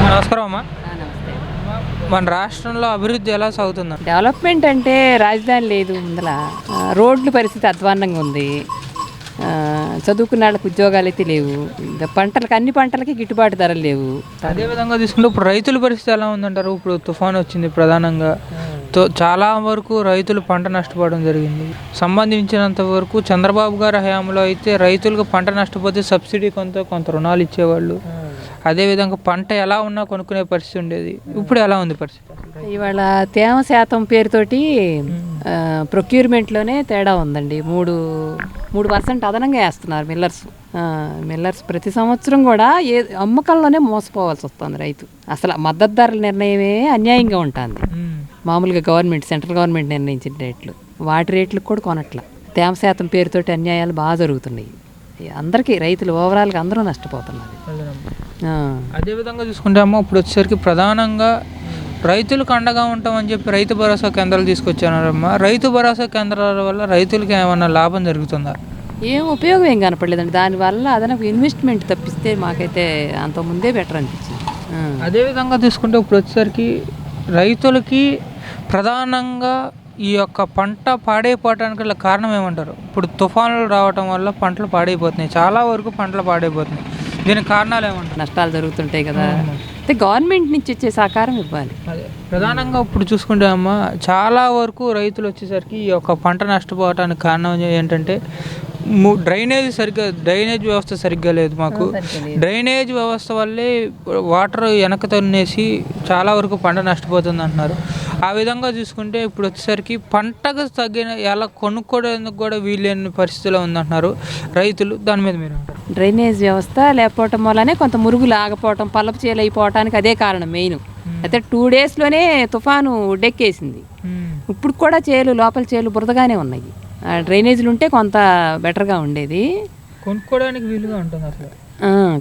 నమస్కారం అమ్మా. నమస్తే. మన రాష్ట్రంలో అభివృద్ధి ఎలా సాగుతుందా? డెవలప్మెంట్ అంటే రాజధాని లేదు ముందల. రోడ్ల పరిస్థితి అధ్వాన్నంగా ఉంది. చదువుకున్న వాళ్ళకి ఉద్యోగాలు అయితే లేవు. పంటలకు అన్ని పంటలకి గిట్టుబాటు ధరలు లేవు. అదేవిధంగా తీసుకుంటే ఇప్పుడు రైతుల పరిస్థితి ఎలా ఉందంటారు? ఇప్పుడు తుఫాన్ వచ్చింది ప్రధానంగా, చాలా వరకు రైతులు పంట నష్టపోవడం జరిగింది. సంబంధించినంత వరకు చంద్రబాబు గారి హయాంలో అయితే రైతులకు పంట నష్టపోతే సబ్సిడీ కొంత రుణాలు ఇచ్చేవాళ్ళు. అదేవిధంగా పంట ఎలా ఉన్నా కొనుక్కునే పరిస్థితి ఉండేది. ఇప్పుడు ఎలా ఉంది పరిస్థితి? ఇవాళ తేమ శాతం పేరుతోటి ప్రొక్యూర్మెంట్లోనే తేడా ఉందండి. 3% అదనంగా వేస్తున్నారు మిల్లర్స్. ప్రతి సంవత్సరం కూడా అమ్మకంలోనే మోసపోవాల్సి వస్తుంది రైతు. అసలు మద్దతు ధరల నిర్ణయమే అన్యాయంగా ఉంటుంది. మామూలుగా సెంట్రల్ గవర్నమెంట్ నిర్ణయించిన రేట్లు, వాటి రేట్లకు కూడా కొనట్ల. తేమ శాతం పేరుతోటి అన్యాయాలు బాగా జరుగుతున్నాయి. అందరికీ రైతులు ఓవరాల్గా అందరూ నష్టపోతున్నారు. అదేవిధంగా చూసుకుంటామో ఇప్పుడు వచ్చేసరికి ప్రధానంగా రైతులకు అండగా ఉంటామని చెప్పి రైతు భరోసా కేంద్రాలు తీసుకొచ్చారమ్మా. రైతు భరోసా కేంద్రాల వల్ల రైతులకి ఏమన్నా లాభం జరుగుతుందా? ఏం ఉపయోగం ఏం కనపడలేదండి. దానివల్ల అదనపు ఇన్వెస్ట్మెంట్ తప్పిస్తే మాకైతే అంత ముందే బెటర్ అనిపించింది. అదేవిధంగా తీసుకుంటే ఇప్పుడు వచ్చేసరికి రైతులకి ప్రధానంగా ఈ యొక్క పంట పాడైపోవడానికి గల కారణం ఏమంటారు? ఇప్పుడు తుఫానులు రావటం వల్ల పంటలు పాడైపోతున్నాయి, చాలా వరకు పంటలు పాడైపోతున్నాయి. దీనికి కారణాలు ఏమంటారు? నష్టాలు జరుగుతుంటాయి కదా. అయితే గవర్నమెంట్ నుంచి వచ్చే సహకారం ఇవ్వాలి. అదే ప్రధానంగా ఇప్పుడు చూసుకుంటే అమ్మ, చాలా వరకు రైతులు వచ్చేసరికి ఈ యొక్క పంట నష్టపోవటానికి కారణం ఏంటంటే డ్రైనేజ్ వ్యవస్థ సరిగ్గా లేదు మాకు. డ్రైనేజ్ వ్యవస్థ వల్లే వాటర్ వెనక తన్నేసి చాలా వరకు పంట నష్టపోతుంది అంటున్నారు. ఆ విధంగా చూసుకుంటే ఇప్పుడు వచ్చేసరికి పంటకు తగ్గిన ఎలా కొనుక్కోవడానికి కూడా వీలైన పరిస్థితిలో ఉందంటున్నారు రైతులు. దాని మీద మీరు డ్రైనేజ్ వ్యవస్థ లేకపోవటం వల్లనే కొంత మురుగులు ఆగపోవటం, పల్లపు చేలు అయిపోవటానికి అదే కారణం మెయిన్. అయితే 2 daysలోనే తుఫాను డెక్కేసింది. ఇప్పుడు కూడా లోపల చేలు బురదగానే ఉన్నాయి. డ్రైనేజీలు ఉంటే కొంత బెటర్గా ఉండేది. కొనుక్కోవడానికి వీలుగా ఉంటుంది. అసలు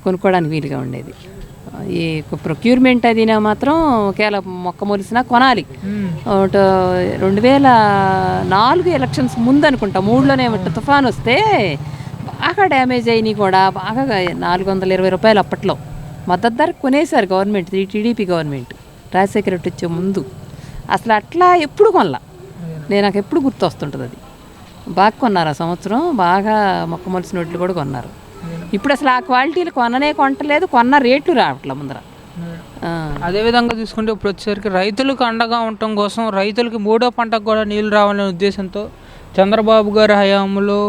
కొనుక్కోవడానికి వీలుగా ఉండేది. ఈ ప్రొక్యూర్మెంట్ అది మాత్రం ఒకేలా మొక్క మొలిసినా కొనాలి. 2004 ఎలక్షన్స్ ముందు అనుకుంటా, 3లోనే తుఫాన్ వస్తే బాగా డ్యామేజ్ అయినాయి కూడా. బాగా 420 రూపాయలు అప్పట్లో మద్దతు ధర కొనేసారు government, TDP government Rajasekhara Reddy వచ్చే ముందు. అసలు అట్లా ఎప్పుడు కొనలా. నాకు ఎప్పుడు గుర్తు వస్తుంటుంది అది. బాగా కొన్నారు ఆ సంవత్సరం, బాగా మొక్క మొలిసిన వడ్లు కూడా కొన్నారు. ఇప్పుడు అసలు ఆ క్వాలిటీలు కొంటలేదు, కొన్న రేట్లు రావట్లే ముందర. అదేవిధంగా తీసుకుంటే ఇప్పుడు వచ్చేసరికి రైతులకు అండగా ఉండటం కోసం రైతులకి 3వ పంటకు కూడా నీళ్లు రావాలనే ఉద్దేశంతో చంద్రబాబు గారి హయాంలో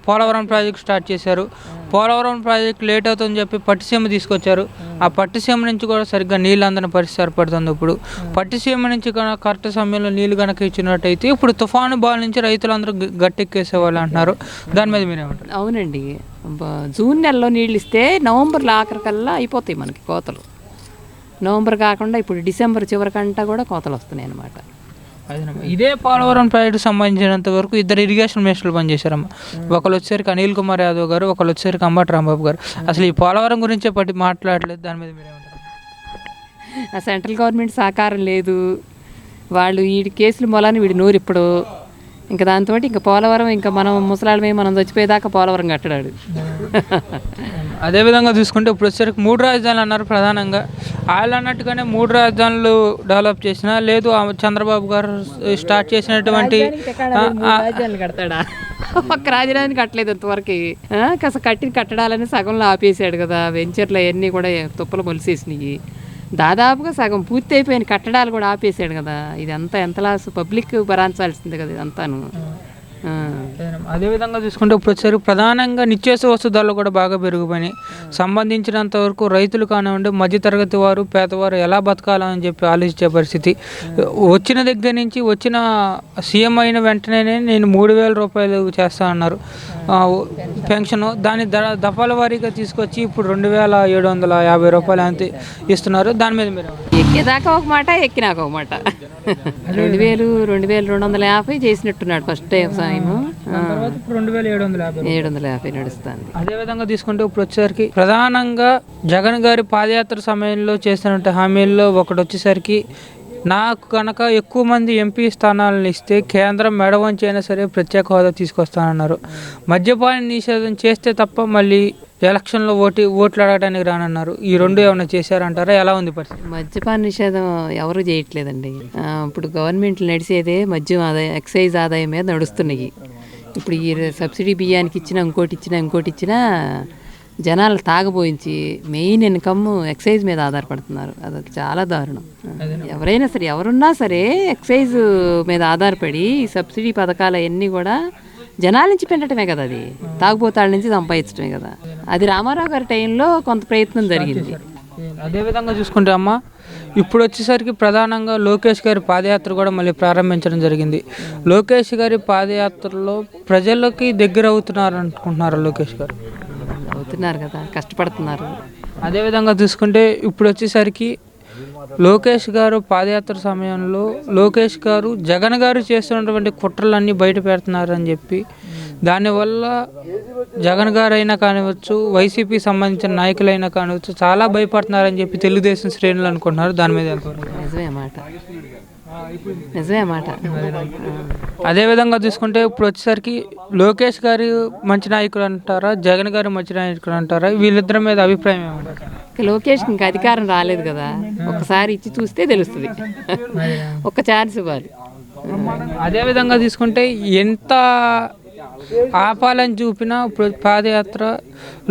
పోలవరం ప్రాజెక్ట్ స్టార్ట్ చేశారు. పోలవరం ప్రాజెక్ట్ లేట్ అవుతుందని చెప్పి పట్టిసీమ తీసుకొచ్చారు. ఆ పట్టిసీమ నుంచి కూడా సరిగ్గా నీళ్ళు అందని పరిస్థితి ఏర్పడుతుంది. ఇప్పుడు పట్టిసీమ నుంచి కరెక్ట్ సమయంలో నీళ్ళు కనుక ఇచ్చినట్టయితే ఇప్పుడు తుఫాను బాల నుంచి రైతులందరూ గట్టెక్కేసేవాళ్ళు అంటున్నారు. దాని మీద మీరేమంటారు? అవునండి, జూన్ నెలలో నీళ్ళు ఇస్తే నవంబర్లో ఆఖరికల్లా అయిపోతాయి మనకి కోతలు. నవంబర్ కాకుండా ఇప్పుడు డిసెంబర్ చివరికంటా కూడా కోతలు వస్తున్నాయి అన్నమాట. ఇదే పోలవరం ప్రాజెక్టుకు సంబంధించినంత వరకు 2 ఇరిగేషన్ మినిస్టర్లు పనిచేశారమ్మ. ఒకళ్ళు వచ్చేసరికి అనిల్ కుమార్ యాదవ్ గారు, ఒకళ్ళు వచ్చేసరికి అంబటి రాంబాబు గారు. అసలు ఈ పోలవరం గురించే మాట్లాడలేదు. దాని మీద మీరేమంటారు? సెంట్రల్ గవర్నమెంట్ సహకారం లేదు. వాళ్ళు ఈ కేసులు మొలని వీడి నూరు ఇప్పుడు ఇంకా దాంతో ఇంకా పోలవరం ఇంకా మనం ముసలాళ్ళమే మనం చచ్చిపోయేదాకా పోలవరం కట్టడాడు. అదేవిధంగా చూసుకుంటే ఇప్పుడు వచ్చేసరికి 3 రాజధానులు అన్నారు. ప్రధానంగా వాళ్ళు అన్నట్టుగానే 3 రాజధానులు డెవలప్ చేసినా లేదు, చంద్రబాబు గారు స్టార్ట్ చేసినటువంటి రాజధానులు కడతాడా? ఒక్క రాజధాని కట్టలేదు ఇంతవరకు. కాస్త కట్టడాలని సగంలో ఆపేసాడు కదా. వెంచర్లు అవన్నీ కూడా తుప్పలు మొలిసేసినాయి. దాదాపుగా సగం పూర్తి అయిపోయిన కట్టడాలు కూడా ఆపేసాడు కదా. ఇదంతా ఎంత పబ్లిక్ భరాంచాల్సిందే కదా ఇదంతాను. అదేవిధంగా చూసుకుంటే ఇప్పుడు వచ్చేసరికి ప్రధానంగా నిత్యావసర వస్తు ధరలు కూడా బాగా పెరిగిపోయినాయి. సంబంధించినంత వరకు రైతులు కానివ్వండి, మధ్యతరగతి వారు, పేదవారు ఎలా బతకాలని చెప్పి ఆలోచించే పరిస్థితి. వచ్చిన దగ్గర నుంచి సీఎం అయిన వెంటనే నేను 3,000 రూపాయలు చేస్తా అన్నారు పెన్షన్. దాని దఫాల వారీగా తీసుకొచ్చి ఇప్పుడు 2,750 రూపాయలు అంతే ఇస్తున్నారు. దాని మీద మీరు ఎక్కేదాకా ఒక మాట, ఎక్కినాక ఒక మాట. 2,250 చేసినట్టున్నాడు ఫస్ట్ టైం. 750 నడుస్తుంది. అదేవిధంగా తీసుకుంటే ఇప్పుడు వచ్చేసరికి ప్రధానంగా జగన్ గారి పాదయాత్ర సమయంలో చేసినటువంటి హామీల్లో ఒకటి వచ్చేసరికి నాకు కనుక ఎక్కువ మంది ఎంపీ స్థానాలను ఇస్తే కేంద్రం మెడవంచి అయినా సరే ప్రత్యేక హోదా తీసుకొస్తానన్నారు. మద్యపాన నిషేధం చేస్తే తప్ప మళ్ళీ ఎలక్షన్లో ఓట్లు అడగడానికి రానన్నారు. ఈ రెండు ఏమైనా చేశారంటారా? ఎలా ఉంది పరిస్థితి? మద్యపాన నిషేధం ఎవరు చేయట్లేదండి. ఇప్పుడు గవర్నమెంట్లు నడిచేదే మద్యం ఆదాయం, ఎక్సైజ్ ఆదాయం మీద నడుస్తున్నాయి. ఇప్పుడు ఈ సబ్సిడీ బియ్యానికి ఇచ్చినా ఇంకోటి ఇచ్చినా జనాలు తాగబోయించి మెయిన్ ఇన్కమ్ ఎక్సైజ్ మీద ఆధారపడుతున్నారు. అది చాలా దారుణం. ఎవరైనా సరే, ఎవరున్నా సరే ఎక్సైజ్ మీద ఆధారపడి ఈ సబ్సిడీ పథకాలు అవన్నీ కూడా జనాల నుంచి పెంచడమే కదా, అది తాగుబోతాళ్ళ నుంచి సంపాదించడమే కదా. అది రామారావు గారి టైంలో కొంత ప్రయత్నం జరిగింది. అదేవిధంగా చూసుకుంటే అమ్మ, ఇప్పుడు వచ్చేసరికి ప్రధానంగా లోకేష్ గారి పాదయాత్ర కూడా మళ్ళీ ప్రారంభించడం జరిగింది. లోకేష్ గారి పాదయాత్రలో ప్రజలకి దగ్గర అవుతున్నారు అనుకుంటున్నారు లోకేష్ గారు? అవుతున్నారు కదా, కష్టపడుతున్నారు. అదేవిధంగా చూసుకుంటే ఇప్పుడు వచ్చేసరికి లోకేష్ గారు పాదయాత్ర సమయంలో లోకేష్ గారు జగన్ గారు చేస్తున్నటువంటి కుట్రలన్నీ బయట పెడుతున్నారని చెప్పి, దానివల్ల జగన్ గారు అయినా కానివచ్చు, వైసీపీ సంబంధించిన నాయకులైనా కానివచ్చు చాలా భయపడుతున్నారని చెప్పి తెలుగుదేశం శ్రేణులు అనుకుంటున్నారు. దాని మీద నిజమే మాట. అదేవిధంగా చూసుకుంటే ఇప్పుడు వచ్చేసరికి లోకేష్ గారు మంచి నాయకులు అంటారా, జగన్ గారు మంచి నాయకులు అంటారా? వీళ్ళిద్దరి మీద అభిప్రాయం ఏమంటారు? లోకేష్ ఇంకా అధికారం రాలేదు కదా, ఒకసారి ఇచ్చి చూస్తే తెలుస్తుంది. ఒక ఛాన్స్ ఇవ్వాలి. అదేవిధంగా తీసుకుంటే ఎంత ఆపాలని చూపినా ఇప్పుడు పాదయాత్ర,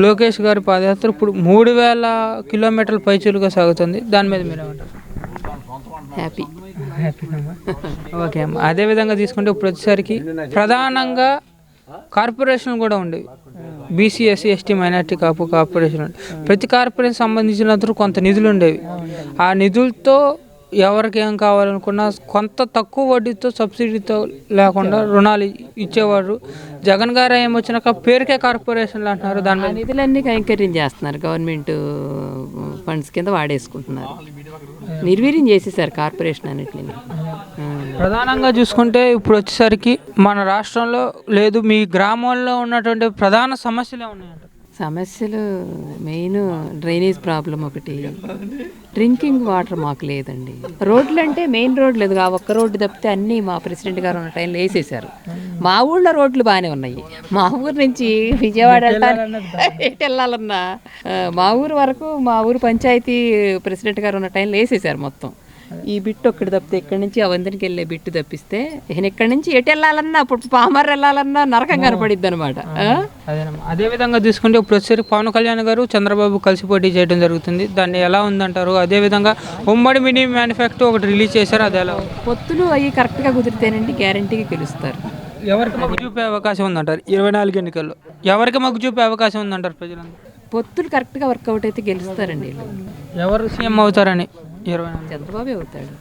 లోకేష్ గారి పాదయాత్ర ఇప్పుడు 3000 కిలోమీటర్ల పైచులుగా సాగుతుంది. దాని మీద మీరు ఏమంటారు? హ్యాపీ. ఓకే అమ్మ. అదేవిధంగా తీసుకుంటే ఇప్పుడు వచ్చేసరికి ప్రధానంగా కార్పొరేషన్ కూడా ఉండేవి. BC, SC, ST, minority corporation. ప్రతి కార్పొరేషన్ సంబంధించినందుకు కొంత నిధులు ఉండేవి. ఆ నిధులతో ఎవరికి ఏం కావాలనుకున్నా కొంత తక్కువ వడ్డీతో, సబ్సిడీతో లేకుండా రుణాలు ఇచ్చేవారు. జగన్ గారు ఏమొచ్చినాక పేరుకే కార్పొరేషన్లు అంటున్నారు. దాని మీద నిధులన్నీ కైంకర్యం చేస్తున్నారు, గవర్నమెంట్ ఫండ్స్ కింద వాడేసుకుంటున్నారు. నిర్వీర్యం చేసేసారు కార్పొరేషన్ అన్నిటిని. ప్రధానంగా చూసుకుంటే ఇప్పుడు వచ్చేసరికి మన రాష్ట్రంలో లేదు, మీ గ్రామంలో ఉన్నటువంటి ప్రధాన సమస్యలు ఏమున్నాయంట? సమస్యలు మెయిన్ డ్రైనేజ్ ప్రాబ్లం ఒకటి, డ్రింకింగ్ వాటర్ మాకు లేదండి. రోడ్లు అంటే మెయిన్ రోడ్ లేదు, ఆ ఒక్క రోడ్డు తప్పితే అన్నీ మా ప్రెసిడెంట్ గారు ఉన్న టైంలో వేసేసారు. మా ఊళ్ళో రోడ్లు బాగానే ఉన్నాయి. మా ఊరు నుంచి విజయవాడ ఎటు వెళ్ళాలన్నా మా ఊరు వరకు, మా ఊరు పంచాయతీ ప్రెసిడెంట్ గారు ఉన్న టైంలో వేసేసారు మొత్తం. ఈ బిట్టు ఒక్కటి తప్పితే ఇక్కడి నుంచి అవందరికి వెళ్ళే బిట్టు తప్పిస్తే ఇక్కడి నుంచి ఎటు వెళ్ళాలన్నా, ఇప్పుడు పామర్ వెళ్ళాలన్నా నరకం కనపడిద్ది అనమాట. అదేవిధంగా తీసుకుంటే ఇప్పుడు వచ్చేసరికి పవన్ కళ్యాణ్ గారు, చంద్రబాబు కలిసి పోటీ చేయడం జరుగుతుంది. దాన్ని ఎలా ఉందంటారు? అదేవిధంగా ఉమ్మడి మినీ మ్యానుఫ్యాక్చర్ ఒకటి రిలీజ్ చేశారు, అది ఎలా? పొత్తులు అవి కరెక్ట్గా కుదిరితేనండి గ్యారంటీగా గెలుస్తారు. ఎవరికి మొగ్గు చూపే అవకాశం ఉందంటారు 24 ఎన్నికల్లో? ఎవరికి మొగ్గు చూపే అవకాశం ఉందంటారు ప్రజలందరూ? పొత్తులు కరెక్ట్గా వర్కౌట్ అయితే గెలుస్తారండి. ఎవరు సీఎం అవుతారని? 24 చంద్రబాబే అవుతాడు.